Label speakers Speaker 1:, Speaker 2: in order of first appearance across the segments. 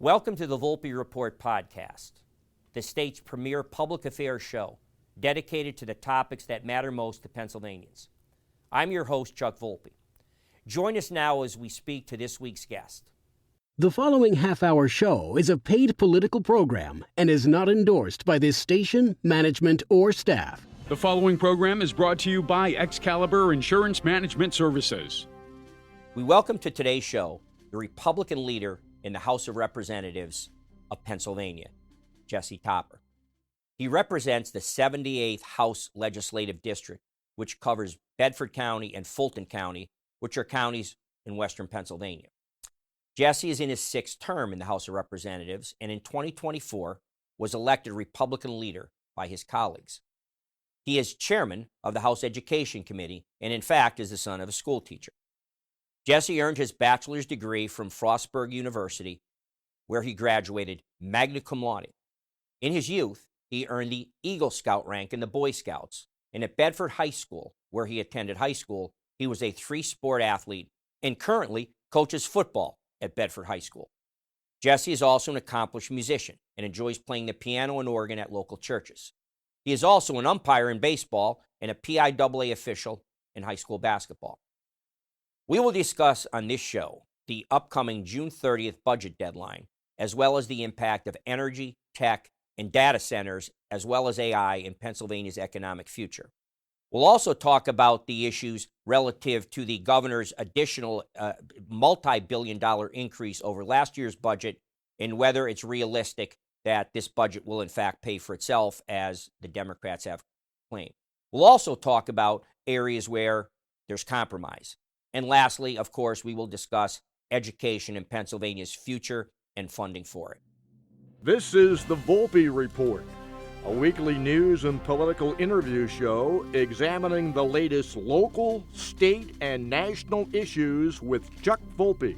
Speaker 1: Welcome to the Volpe Report podcast, the state's premier public affairs show dedicated to the topics that matter most to Pennsylvanians. I'm your host, Chuck Volpe. Join us now as we speak to this week's guest.
Speaker 2: The following half-hour show is a paid political program and is not endorsed by this station, management, or staff.
Speaker 3: The following program is brought to you by Excalibur Insurance Management Services.
Speaker 1: We welcome to today's show the Republican leader in the House of Representatives of Pennsylvania, Jessie Topper. He represents the 78th House Legislative District, which covers Bedford County and Fulton County, which are counties in western Pennsylvania. Jessie is in his sixth term in the House of Representatives, and in 2024 was elected Republican leader by his colleagues. He is chairman of the House Education Committee, and in fact is the son of a school teacher. Jessie earned his bachelor's degree from Frostburg University, where he graduated magna cum laude. In his youth, he earned the Eagle Scout rank in the Boy Scouts, and at Bedford High School, where he attended high school, he was a three-sport athlete and currently coaches football at Bedford High School. Jessie is also an accomplished musician and enjoys playing the piano and organ at local churches. He is also an umpire in baseball and a PIAA official in high school basketball. We will discuss on this show the upcoming June 30th budget deadline, as well as the impact of energy, tech, and data centers, as well as AI in Pennsylvania's economic future. We'll also talk about the issues relative to the governor's additional multi-billion-dollar increase over last year's budget and whether it's realistic that this budget will in fact pay for itself, as the Democrats have claimed. We'll also talk about areas where there's compromise. And lastly, of course, we will discuss education in Pennsylvania's future and funding for it.
Speaker 4: This is the Volpe Report, a weekly news and political interview show examining the latest local, state, and national issues with Chuck Volpe.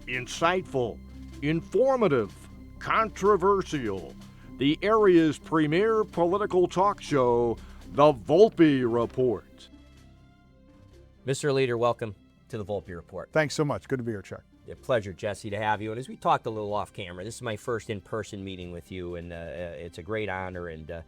Speaker 4: Insightful, informative, controversial. The area's premier political talk show, the Volpe Report.
Speaker 1: Mr. Leader, welcome to the Volpe Report.
Speaker 5: Thanks so much. Good to be here, Chuck.
Speaker 1: A pleasure, Jessie, to have you. And as we talked a little off camera, this is my first in-person meeting with you, and it's a great honor, and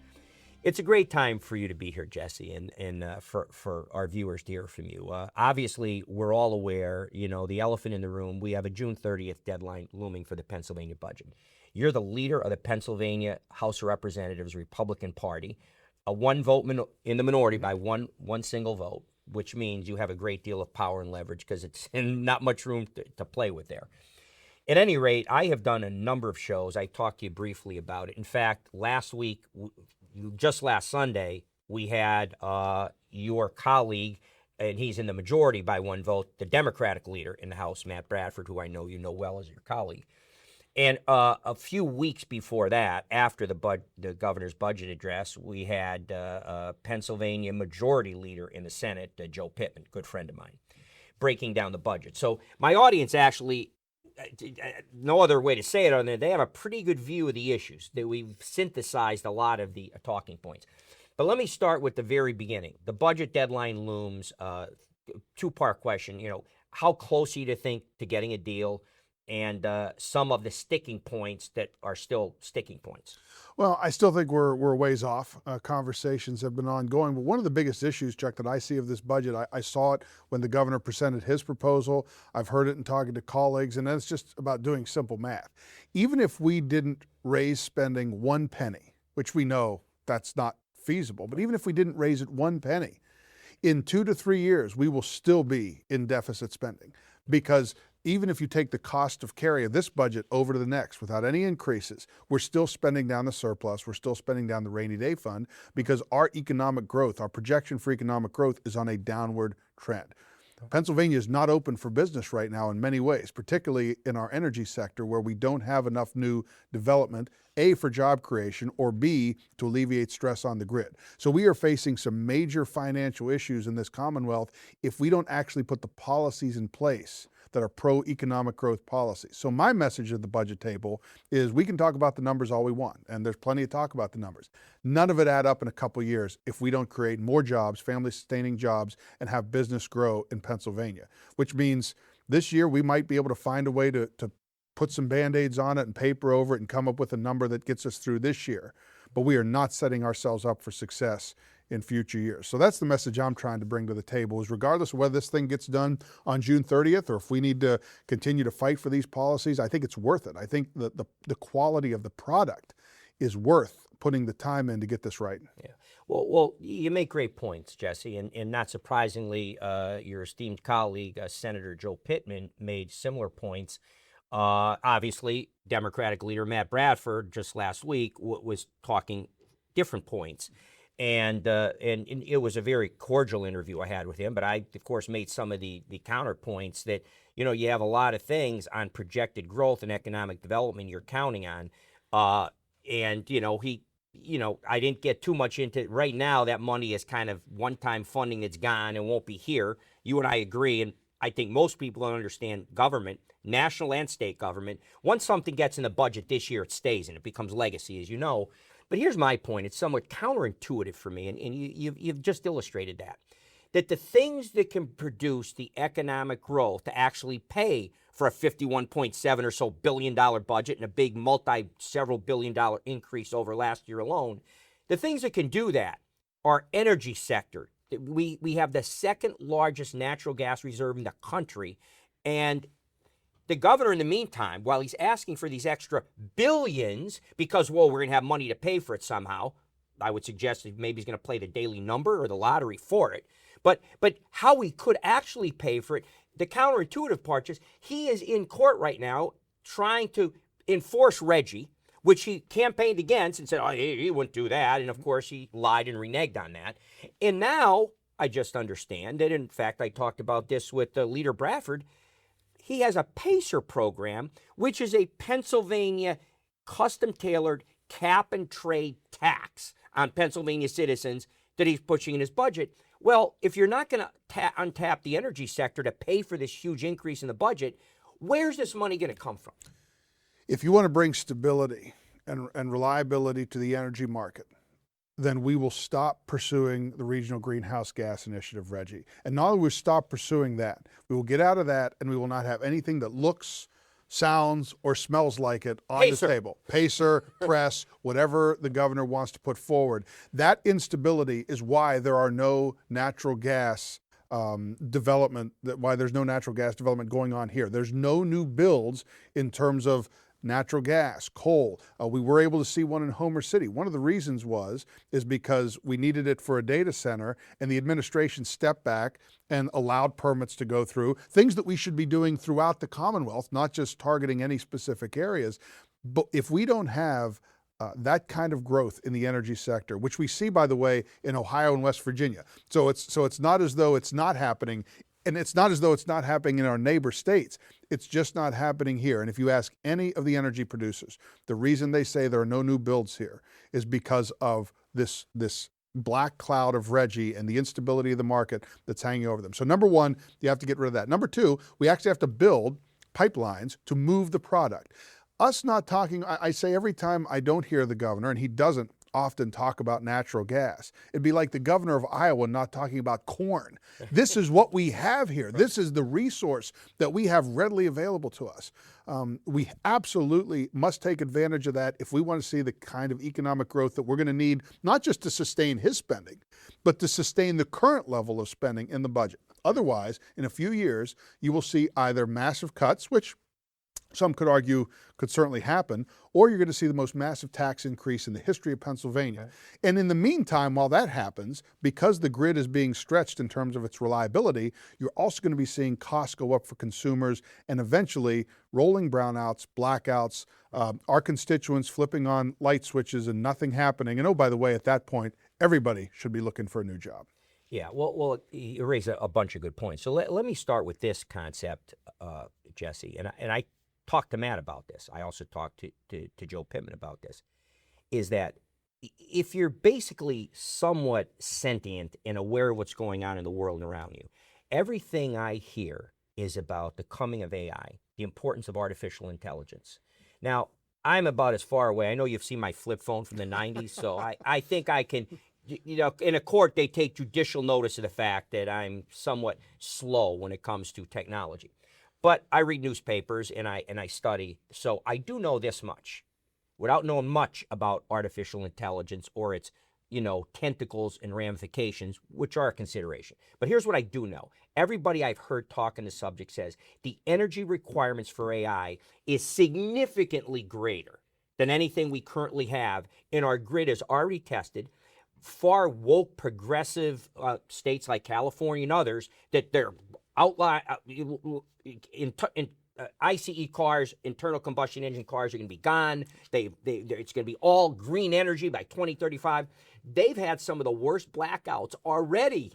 Speaker 1: it's a great time for you to be here, Jessie, and for our viewers to hear from you. Obviously, we're all aware, the elephant in the room, we have a June 30th deadline looming for the Pennsylvania budget. You're the leader of the Pennsylvania House of Representatives Republican Party, a one vote in the minority by one single vote, which means you have a great deal of power and leverage because it's not much room to play with there. At any rate, I have done a number of shows. I talked to you briefly about it. In fact, last Sunday, we had your colleague, and he's in the majority by one vote, the Democratic leader in the House, Matt Bradford, who I know you know well as your colleague. And a few weeks before that, after the governor's budget address, we had Pennsylvania Majority Leader in the Senate, Joe Pittman, good friend of mine, breaking down the budget. So my audience actually, no other way to say it other than they have a pretty good view of the issues. That we've synthesized a lot of the talking points. But let me start with the very beginning. The budget deadline looms. Two-part question. How close are you to getting a deal? And some of the sticking points that are still sticking points?
Speaker 5: Well, I still think we're ways off. Conversations have been ongoing. But one of the biggest issues, Chuck, that I see of this budget, I saw it when the governor presented his proposal. I've heard it in talking to colleagues, and it's just about doing simple math. Even if we didn't raise spending one penny, which we know that's not feasible, but even if we didn't raise it one penny, in 2 to 3 years, we will still be in deficit spending, because even if you take the cost of carry of this budget over to the next without any increases, we're still spending down the surplus, we're still spending down the rainy day fund, because our economic growth, our projection for economic growth is on a downward trend. Pennsylvania is not open for business right now in many ways, particularly in our energy sector, where we don't have enough new development, A, for job creation, or B, to alleviate stress on the grid. So we are facing some major financial issues in this Commonwealth if we don't actually put the policies in place that are pro-economic growth policies. So my message at the budget table is we can talk about the numbers all we want, and there's plenty of talk about the numbers. None of it add up in a couple of years if we don't create more jobs, family-sustaining jobs, and have business grow in Pennsylvania, which means this year we might be able to find a way to put some Band-Aids on it and paper over it and come up with a number that gets us through this year. But we are not setting ourselves up for success in future years. So that's the message I'm trying to bring to the table, is regardless of whether this thing gets done on June 30th or if we need to continue to fight for these policies, I think it's worth it. I think that the quality of the product is worth putting the time in to get this right.
Speaker 1: Yeah. Well, you make great points, Jesse, and not surprisingly, your esteemed colleague, Senator Joe Pittman, made similar points. Obviously, Democratic leader Matt Bradford just last week was talking different points. And it was a very cordial interview I had with him. But I, of course, made some of the counterpoints that, you have a lot of things on projected growth and economic development you're counting on. And I didn't get too much into it. Right now, that money is kind of one-time funding that's gone and won't be here. You and I agree. And I think most people don't understand government, national and state government. Once something gets in the budget this year, it stays and it becomes legacy, as you know. But here's my point. It's somewhat counterintuitive for me, and you've just illustrated that the things that can produce the economic growth to actually pay for a $51.7 or so billion budget and a big several billion dollar increase over last year alone, the things that can do that are energy sector. We have the second largest natural gas reserve in the country, and the governor, in the meantime, while he's asking for these extra billions because, we're going to have money to pay for it somehow, I would suggest that maybe he's going to play the daily number or the lottery for it. But how he could actually pay for it, the counterintuitive part is he is in court right now trying to enforce Reggie, which he campaigned against and said, he wouldn't do that. And, of course, he lied and reneged on that. And now I just understand that, in fact, I talked about this with Leader Bradford. He has a PACER program, which is a Pennsylvania custom-tailored cap-and-trade tax on Pennsylvania citizens that he's pushing in his budget. Well, if you're not going to untap the energy sector to pay for this huge increase in the budget, where's this money going to come from?
Speaker 5: If you want to bring stability and reliability to the energy market, then we will stop pursuing the Regional Greenhouse Gas Initiative, Reggie. And not only will we stop pursuing that, we will get out of that and we will not have anything that looks, sounds, or smells like it on the table. PACER, press, whatever the governor wants to put forward. That instability is why there are no natural gas development, why there's no natural gas development going on here. There's no new builds in terms of natural gas, coal. We were able to see one in Homer City. One of the reasons is because we needed it for a data center, and the administration stepped back and allowed permits to go through, things that we should be doing throughout the Commonwealth, not just targeting any specific areas. But if we don't have that kind of growth in the energy sector, which we see, by the way, in Ohio and West Virginia. So it's not as though it's not happening. And it's not as though it's not happening in our neighbor states. It's just not happening here. And if you ask any of the energy producers, the reason they say there are no new builds here is because of this black cloud of Reggie and the instability of the market that's hanging over them. So number one, you have to get rid of that. Number two, we actually have to build pipelines to move the product. Us not talking, I say every time I don't hear the governor, and he doesn't often talk about natural gas. It'd be like the governor of Iowa not talking about corn. This is what we have here. This is the resource that we have readily available to us. We absolutely must take advantage of that if we want to see the kind of economic growth that we're going to need, not just to sustain his spending, but to sustain the current level of spending in the budget. Otherwise, in a few years, you will see either massive cuts, which some could argue could certainly happen, or you're going to see the most massive tax increase in the history of Pennsylvania. Right. And in the meantime, while that happens, because the grid is being stretched in terms of its reliability, you're also going to be seeing costs go up for consumers and eventually rolling brownouts, blackouts, our constituents flipping on light switches and nothing happening. And oh, by the way, at that point, everybody should be looking for a new job.
Speaker 1: Yeah, well, you raise a bunch of good points. So let me start with this concept, Jesse, and I talked to Matt about this. I also talked to Joe Pittman about this, is that if you're basically somewhat sentient and aware of what's going on in the world around you, everything I hear is about the coming of AI, the importance of artificial intelligence. Now, I'm about as far away. I know you've seen my flip phone from the 90s, so I think I can, in a court, they take judicial notice of the fact that I'm somewhat slow when it comes to technology. But I read newspapers and I study, so I do know this much. Without knowing much about artificial intelligence or its, tentacles and ramifications, which are a consideration. But here's what I do know. Everybody I've heard talk on the subject says the energy requirements for AI is significantly greater than anything we currently have, and our grid is already tested. Far woke, progressive states like California and others, that they're ICE cars, internal combustion engine cars, are going to be gone. It's going to be all green energy by 2035. They've had some of the worst blackouts already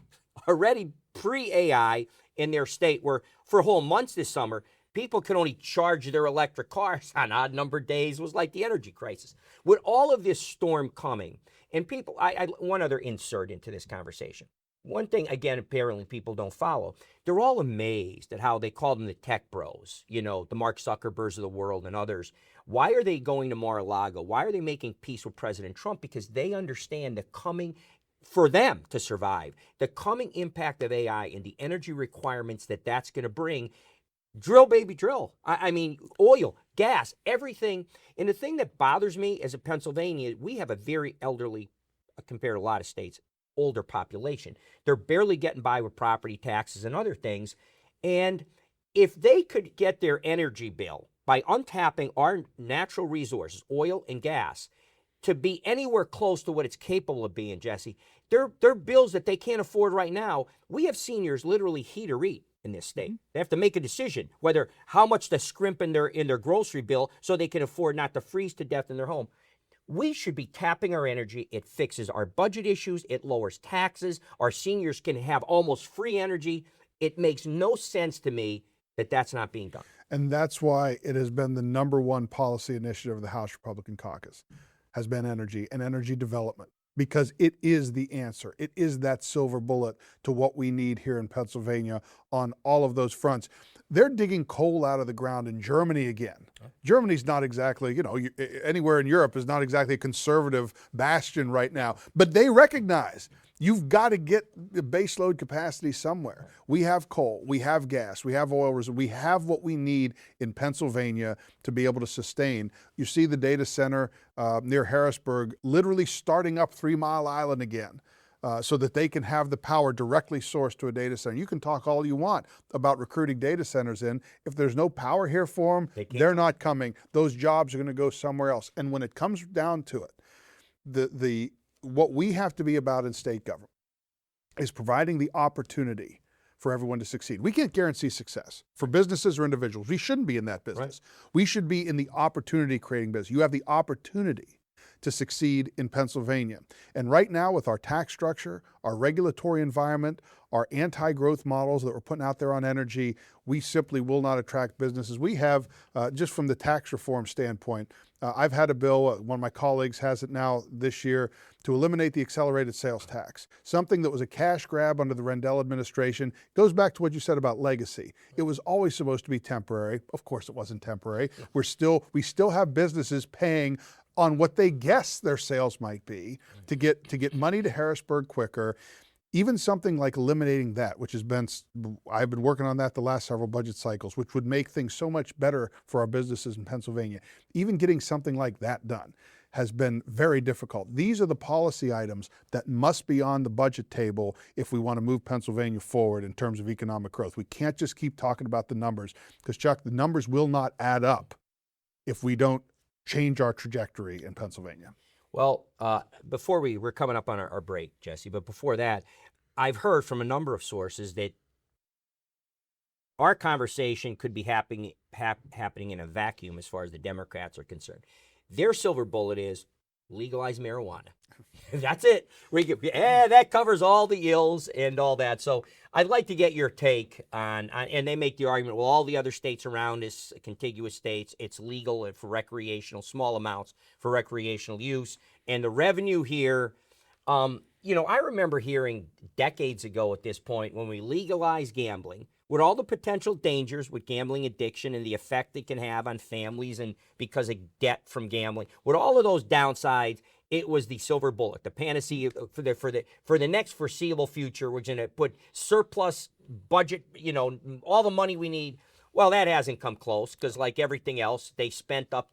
Speaker 1: pre-AI in their state, where for whole months this summer, people could only charge their electric cars on odd-numbered days. It was like the energy crisis. With all of this storm coming, and people, one other insert into this conversation. One thing, again, apparently people don't follow. They're all amazed at how they call them the tech bros, the Mark Zuckerbergs of the world and others. Why are they going to Mar-a-Lago? Why are they making peace with President Trump? Because they understand the coming, for them to survive, the coming impact of AI and the energy requirements that's going to bring. Drill, baby, drill. I mean, oil, gas, everything. And the thing that bothers me as a Pennsylvania, we have a very elderly, compared to a lot of states, older population. They're barely getting by with property taxes and other things. And if they could get their energy bill by untapping our natural resources, oil and gas, to be anywhere close to what it's capable of being, Jesse, they're bills that they can't afford right now. We have seniors literally heat or eat in this state. They have to make a decision whether how much to scrimp in their grocery bill so they can afford not to freeze to death in their home. We should be tapping our energy. It fixes our budget issues. It lowers taxes. Our seniors can have almost free energy. It makes no sense to me that that's not being done.
Speaker 5: And that's why it has been the number one policy initiative of the House Republican Caucus, has been energy and energy development, because it is the answer. It is that silver bullet to what we need here in Pennsylvania on all of those fronts. They're digging coal out of the ground in Germany again. Germany's not exactly, anywhere in Europe is not exactly a conservative bastion right now, but they recognize you've got to get the baseload capacity somewhere. We have coal, we have gas, we have oil reserves, we have what we need in Pennsylvania to be able to sustain. You see the data center near Harrisburg literally starting up 3 Mile Island again. So that they can have the power directly sourced to a data center. You can talk all you want about recruiting data centers in. If there's no power here for them, they're not coming. Those jobs are going to go somewhere else. And when it comes down to it, what we have to be about in state government is providing the opportunity for everyone to succeed. We can't guarantee success for businesses or individuals. We shouldn't be in that business. Right. We should be in the opportunity creating business. You have the opportunity to succeed in Pennsylvania. And right now, with our tax structure, our regulatory environment, our anti-growth models that we're putting out there on energy, we simply will not attract businesses. We have, just from the tax reform standpoint, I've had a bill, one of my colleagues has it now this year, to eliminate the accelerated sales tax, something that was a cash grab under the Rendell administration. Goes back to what you said about legacy. It was always supposed to be temporary. Of course it wasn't temporary. We still have businesses paying on what they guess their sales might be to get money to Harrisburg quicker. Even something like eliminating that, which I've been working on that the last several budget cycles, which would make things so much better for our businesses in Pennsylvania. Even getting something like that done has been very difficult. These are the policy items that must be on the budget table if we want to move Pennsylvania forward in terms of economic growth. We can't just keep talking about the numbers, because Chuck, the numbers will not add up if we don't change our trajectory in Pennsylvania.
Speaker 1: Well, we're coming up on our break, Jesse, but before that, I've heard from a number of sources that our conversation could be happening in a vacuum as far as the Democrats are concerned. Their silver bullet is legalize marijuana. That's it. That covers all the ills and all that. So I'd like to get your take on, and they make the argument, well, all the other states around us, contiguous states, it's legal for recreational, small amounts for recreational use. And the revenue here, I remember hearing decades ago at this point, when we legalized gambling, with all the potential dangers with gambling addiction and the effect it can have on families and because of debt from gambling, with all of those downsides, it was the silver bullet, the panacea for the next foreseeable future. We're going to put surplus budget, all the money we need. Well, that hasn't come close because, like everything else, they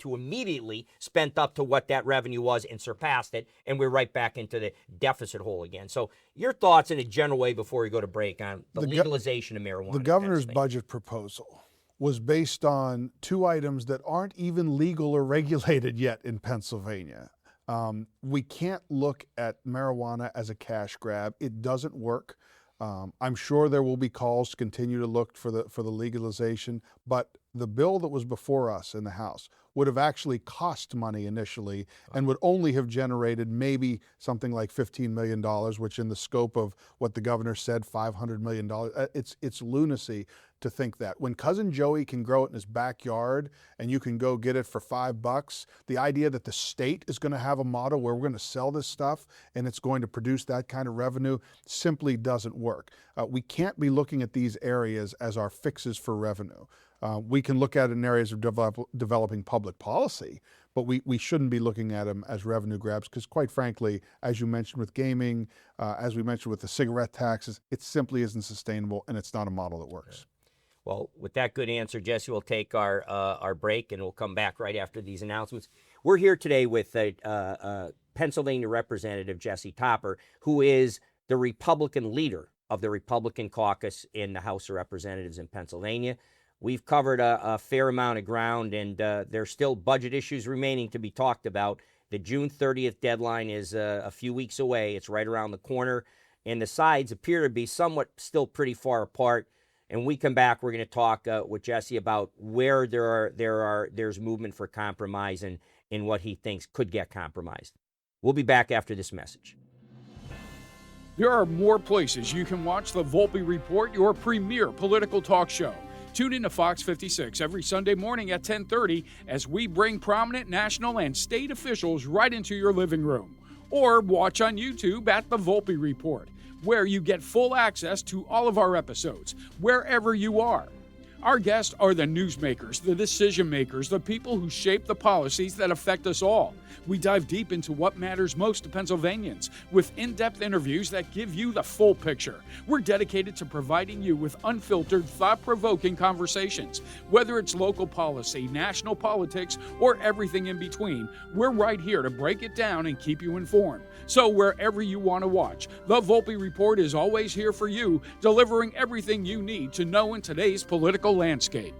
Speaker 1: immediately spent up to what that revenue was and surpassed it, and we're right back into the deficit hole again. So, your thoughts in a general way before we go to break on the legalization of marijuana?
Speaker 5: The governor's budget proposal was based on two items that aren't even legal or regulated yet in Pennsylvania. We can't look at marijuana as a cash grab. It doesn't work. I'm sure there will be calls to continue to look for the legalization, but the bill that was before us in the House would have actually cost money initially and would only have generated maybe something like $15 million, which in the scope of what the governor said, $500 million, it's lunacy to think that. When Cousin Joey can grow it in his backyard and you can go get it for $5, the idea that the state is going to have a model where we're going to sell this stuff and it's going to produce that kind of revenue simply doesn't work. We can't be looking at these areas as our fixes for revenue. We can look at it in areas of developing public policy, but we shouldn't be looking at them as revenue grabs because, quite frankly, as you mentioned with gaming, as we mentioned with the cigarette taxes, it simply isn't sustainable and it's not a model that works.
Speaker 1: Well, with that good answer, Jesse, we'll take our break and we'll come back right after these announcements. We're here today with Pennsylvania Representative Jessie Topper, who is the Republican leader of the Republican caucus in the House of Representatives in Pennsylvania. We've covered a fair amount of ground, and there's still budget issues remaining to be talked about. The June 30th deadline is a few weeks away. It's right around the corner, and the sides appear to be somewhat still pretty far apart. And when we come back, we're going to talk with Jesse about where there's movement for compromise and what he thinks could get compromised. We'll be back after this message.
Speaker 3: There are more places you can watch the Volpe Report, your premier political talk show. Tune in to Fox 56 every Sunday morning at 10:30 as we bring prominent national and state officials right into your living room. Or watch on YouTube at the Volpe Report, where you get full access to all of our episodes, wherever you are. Our guests are the newsmakers, the decision makers, the people who shape the policies that affect us all. We dive deep into what matters most to Pennsylvanians with in-depth interviews that give you the full picture. We're dedicated to providing you with unfiltered, thought-provoking conversations. Whether it's local policy, national politics, or everything in between, we're right here to break it down and keep you informed. So wherever you want to watch, the Volpe Report is always here for you, delivering everything you need to know in today's political landscape.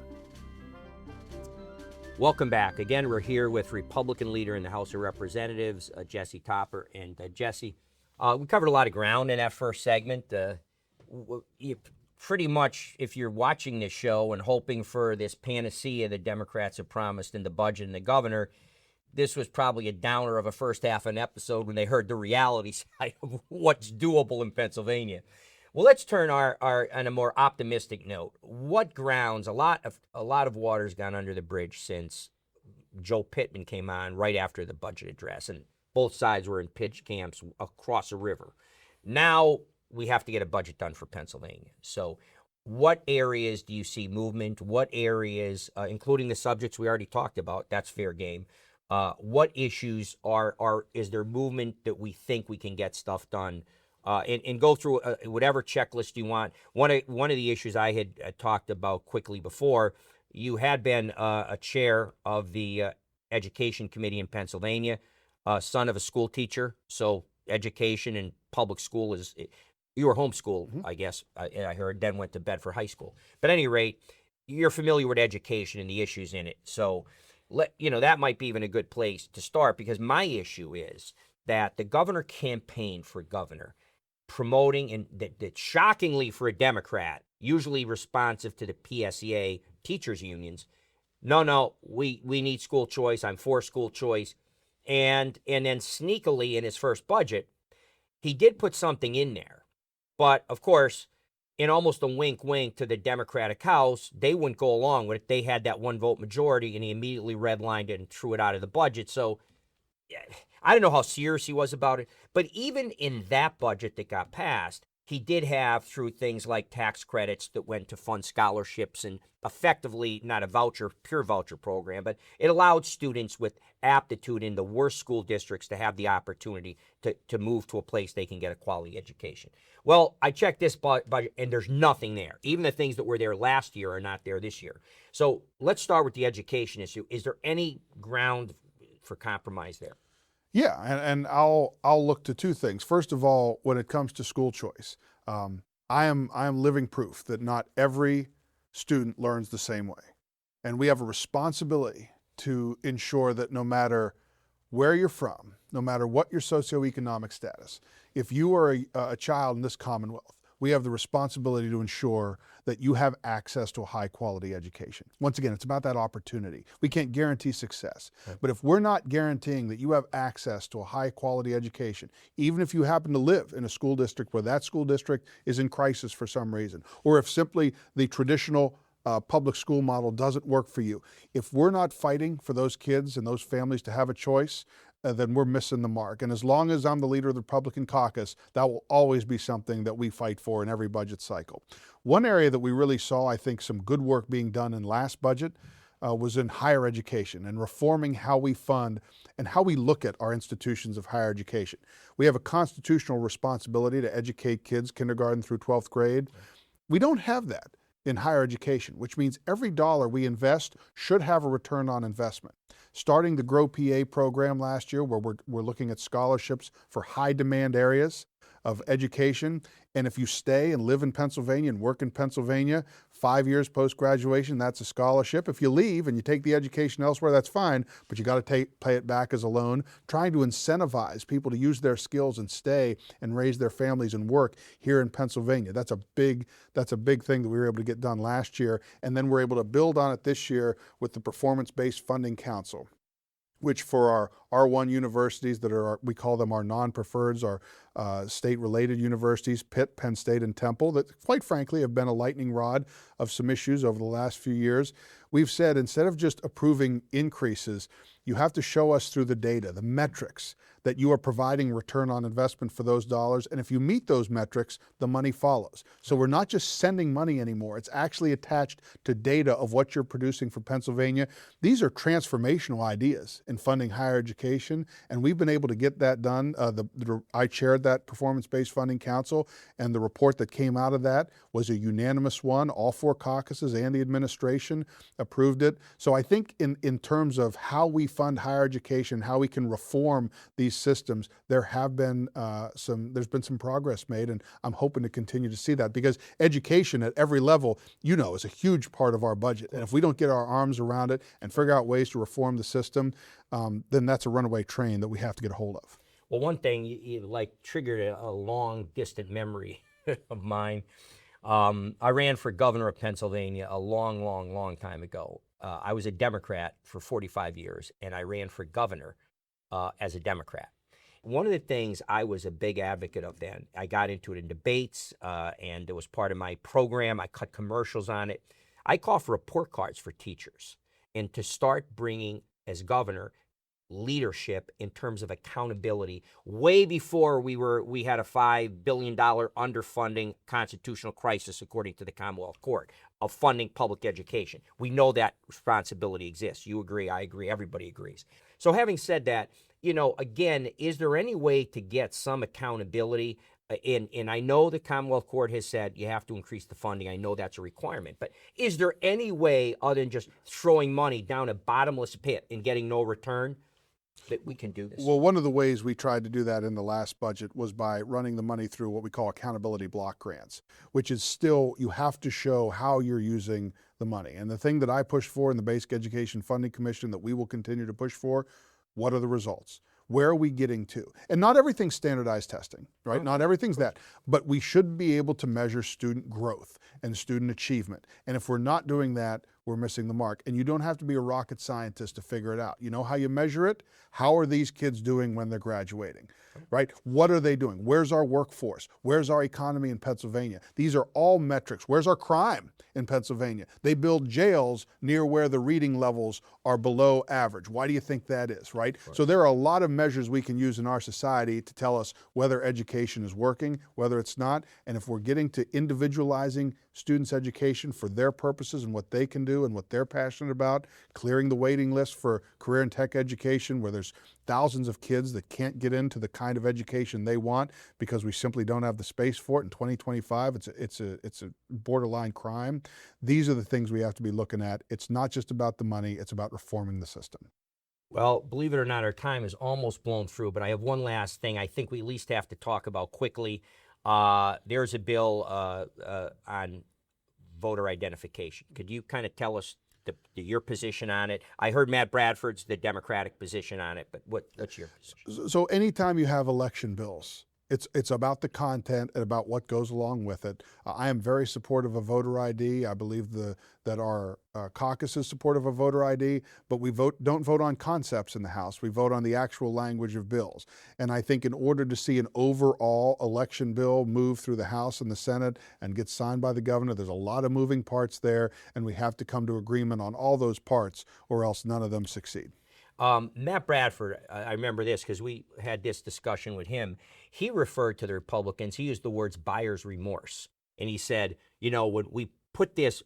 Speaker 1: Welcome back. Again, we're here with Republican leader in the House of Representatives, Jessie Topper. And Jesse, we covered a lot of ground in that first segment. You pretty much, if you're watching this show and hoping for this panacea the Democrats have promised in the budget and the governor, this was probably a downer of a first half of an episode when they heard the reality side of what's doable in Pennsylvania. Well, let's turn our on a more optimistic note. What grounds? A lot of water's gone under the bridge since Joe Pittman came on right after the budget address, and both sides were in pitch camps across a river. Now we have to get a budget done for Pennsylvania. So, what areas do you see movement? What areas, including the subjects we already talked about? That's fair game. What issues is there movement that we think we can get stuff done? And go through whatever checklist you want. One of the issues I had talked about quickly before, you had been a chair of the Education Committee in Pennsylvania, son of a school teacher. So education and public school is, you were homeschooled, I guess, I heard, then went to Bedford High School. But at any rate, you're familiar with education and the issues in it. So that might be even a good place to start, because my issue is that the governor campaigned for governor, promoting, and that shockingly for a Democrat, usually responsive to the PSEA teachers unions, no, we need school choice. I'm for school choice. And then sneakily in his first budget, he did put something in there. But of course, in almost a wink to the Democratic House, they wouldn't go along with it. They had that one vote majority, and he immediately redlined it and threw it out of the budget. So I don't know how serious he was about it, but even in that budget that got passed, he did have, through things like tax credits that went to fund scholarships and effectively not a pure voucher program, but it allowed students with aptitude in the worst school districts to have the opportunity to move to a place they can get a quality education. Well, I checked this budget, and there's nothing there. Even the things that were there last year are not there this year. So let's start with the education issue. Is there any ground for compromise there?
Speaker 5: Yeah, and I'll look to two things. First of all, when it comes to school choice, I am living proof that not every student learns the same way, and we have a responsibility to ensure that no matter where you're from, no matter what your socioeconomic status, if you are a child in this Commonwealth, we have the responsibility to ensure that you have access to a high quality education. Once again, it's about that opportunity. We can't guarantee success, but if we're not guaranteeing that you have access to a high quality education, even if you happen to live in a school district where that school district is in crisis for some reason, or if simply the traditional public school model doesn't work for you, if we're not fighting for those kids and those families to have a choice, then we're missing the mark. And as long as I'm the leader of the Republican caucus, that will always be something that we fight for in every budget cycle. One area that we really saw, I think, some good work being done in last budget was in higher education and reforming how we fund and how we look at our institutions of higher education. We have a constitutional responsibility to educate kids kindergarten through 12th grade. We don't have that in higher education, which means every dollar we invest should have a return on investment. Starting the Grow PA program last year, where we're looking at scholarships for high demand areas of education. And if you stay and live in Pennsylvania and work in Pennsylvania, 5 years post-graduation, that's a scholarship. If you leave and you take the education elsewhere, that's fine, but you got to pay it back as a loan. Trying to incentivize people to use their skills and stay and raise their families and work here in Pennsylvania. That's a big thing that we were able to get done last year. And then we're able to build on it this year with the Performance-Based Funding Council, which for our R1 universities that are, we call them our non-preferreds, our state-related universities, Pitt, Penn State, and Temple, that quite frankly have been a lightning rod of some issues over the last few years. We've said instead of just approving increases, you have to show us through the data, the metrics, that you are providing return on investment for those dollars. And if you meet those metrics, the money follows. So we're not just sending money anymore. It's actually attached to data of what you're producing for Pennsylvania. These are transformational ideas in funding higher education, and we've been able to get that done. I chaired that Performance-Based Funding Council, and the report that came out of that was a unanimous one. All four caucuses and the administration approved it. So I think in terms of how we fund higher education, how we can reform these systems, there's been some progress made, and I'm hoping to continue to see that, because education at every level, is a huge part of our budget. And if we don't get our arms around it and figure out ways to reform the system, then that's a runaway train that we have to get a hold of.
Speaker 1: Well, one thing you triggered a long distant memory of mine. I ran for governor of Pennsylvania a long time ago. I was a Democrat for 45 years, and I ran for governor as a Democrat. One of the things I was a big advocate of then, I got into it in debates, and it was part of my program. I cut commercials on it. I called for report cards for teachers, and to start bringing, as governor, leadership in terms of accountability way before we had a $5 billion underfunding constitutional crisis, according to the Commonwealth Court, of funding public education. We know that responsibility exists. You agree, I agree, everybody agrees. So having said that, again, is there any way to get some accountability? And I know the Commonwealth Court has said you have to increase the funding. I know that's a requirement. But is there any way, other than just throwing money down a bottomless pit and getting no return, that we can do this?
Speaker 5: Well, one of the ways we tried to do that in the last budget was by running the money through what we call accountability block grants, which is still, you have to show how you're using the money. And the thing that I push for in the Basic Education Funding Commission that we will continue to push for, what are the results? Where are we getting to? And not everything's standardized testing, right? Not everything's that. But we should be able to measure student growth and student achievement. And if we're not doing that, we're missing the mark. And you don't have to be a rocket scientist to figure it out. You know how you measure it? How are these kids doing when they're graduating, right? What are they doing? Where's our workforce? Where's our economy in Pennsylvania? These are all metrics. Where's our crime in Pennsylvania? They build jails near where the reading levels are below average. Why do you think that is, right? So there are a lot of measures we can use in our society to tell us whether education is working, whether it's not, and if we're getting to individualizing students' education for their purposes and what they can do and what they're passionate about, clearing the waiting list for career and tech education where there's thousands of kids that can't get into the kind of education they want because we simply don't have the space for it. In 2025, it's a borderline crime. These are the things we have to be looking at. It's not just about the money, it's about reforming the system.
Speaker 1: Well, believe it or not, our time is almost blown through, but I have one last thing I think we at least have to talk about quickly. There's a bill on voter identification. Could you kind of tell us your position on it? I heard Matt Bradford's the Democratic position on it, but what's your position?
Speaker 5: So anytime you have election bills, it's about the content and about what goes along with it. I am very supportive of voter ID. I believe that our caucus is supportive of voter ID, but we don't vote on concepts in the House. We vote on the actual language of bills. And I think in order to see an overall election bill move through the House and the Senate and get signed by the governor, there's a lot of moving parts there, and we have to come to agreement on all those parts, or else none of them succeed.
Speaker 1: Matt Bradford, I remember this because we had this discussion with him. He referred to the Republicans, he used the words buyer's remorse. And he said, you know, when we put this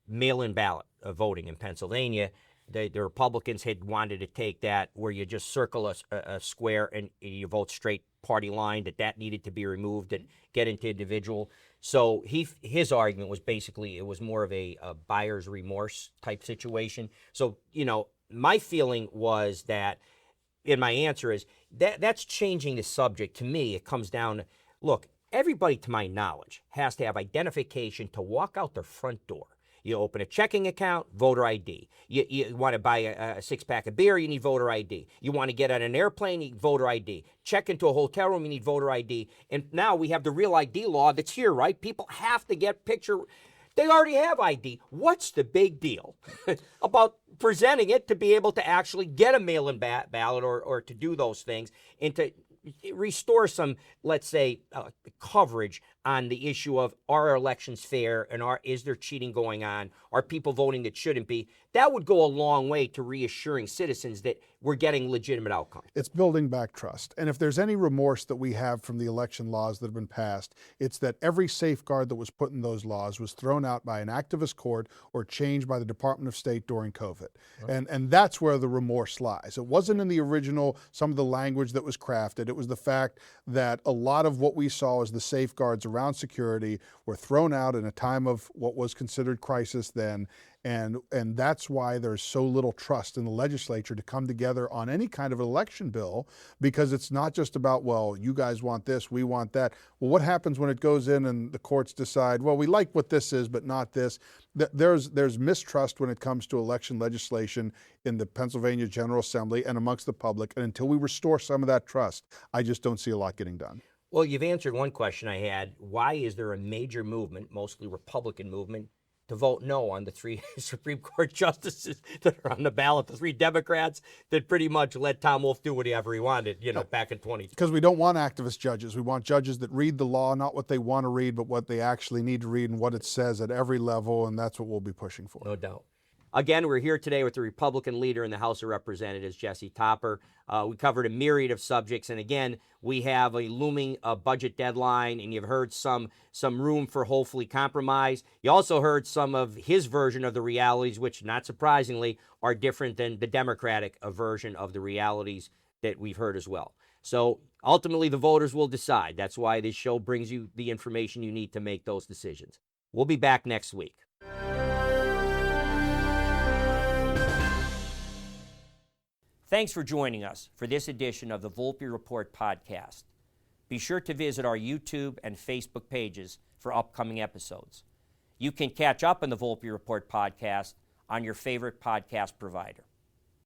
Speaker 1: mail-in ballot voting in Pennsylvania, the Republicans had wanted to take that where you just circle a square and you vote straight party line, that needed to be removed and get into individual. So his argument was basically it was more of a buyer's remorse type situation. So, you know, my feeling was that, and my answer is, that's changing the subject. To me, it comes down to, look, everybody, to my knowledge, has to have identification to walk out their front door. You open a checking account, voter ID. You want to buy a six-pack of beer, you need voter ID. You want to get on an airplane, you need voter ID. Check into a hotel room, you need voter ID. And now we have the Real ID law that's here, right? People have to get picture. They already have ID. What's the big deal about presenting it to be able to actually get a mail-in ballot or to do those things and to restore some, let's say, coverage on the issue of are our elections fair and is there cheating going on? Are people voting that shouldn't be? That would go a long way to reassuring citizens that we're getting legitimate outcomes.
Speaker 5: It's building back trust. And if there's any remorse that we have from the election laws that have been passed, it's that every safeguard that was put in those laws was thrown out by an activist court or changed by the Department of State during COVID. Right. And that's where the remorse lies. It wasn't in the original, some of the language that was crafted. It was the fact that a lot of what we saw as the safeguards around security were thrown out in a time of what was considered crisis then. And that's why there's so little trust in the legislature to come together on any kind of election bill, because it's not just about, well, you guys want this, we want that. Well, what happens when it goes in and the courts decide, well, we like what this is, but not this? There's mistrust when it comes to election legislation in the Pennsylvania General Assembly and amongst the public. And until we restore some of that trust, I just don't see a lot getting done.
Speaker 1: Well, you've answered one question I had. Why is there a major movement, mostly Republican movement, to vote no on the 3 Supreme Court justices that are on the ballot, the 3 Democrats that pretty much let Tom Wolf do whatever he wanted, back in 2020?
Speaker 5: Because we don't want activist judges. We want judges that read the law, not what they want to read, but what they actually need to read and what it says at every level, and that's what we'll be pushing for.
Speaker 1: No doubt. Again, we're here today with the Republican leader in the House of Representatives, Jessie Topper. We covered a myriad of subjects, and again, we have a looming budget deadline, and you've heard some room for hopefully compromise. You also heard some of his version of the realities, which, not surprisingly, are different than the Democratic version of the realities that we've heard as well. So ultimately, the voters will decide. That's why this show brings you the information you need to make those decisions. We'll be back next week. Thanks for joining us for this edition of the Volpe Report podcast. Be sure to visit our YouTube and Facebook pages for upcoming episodes. You can catch up on the Volpe Report podcast on your favorite podcast provider.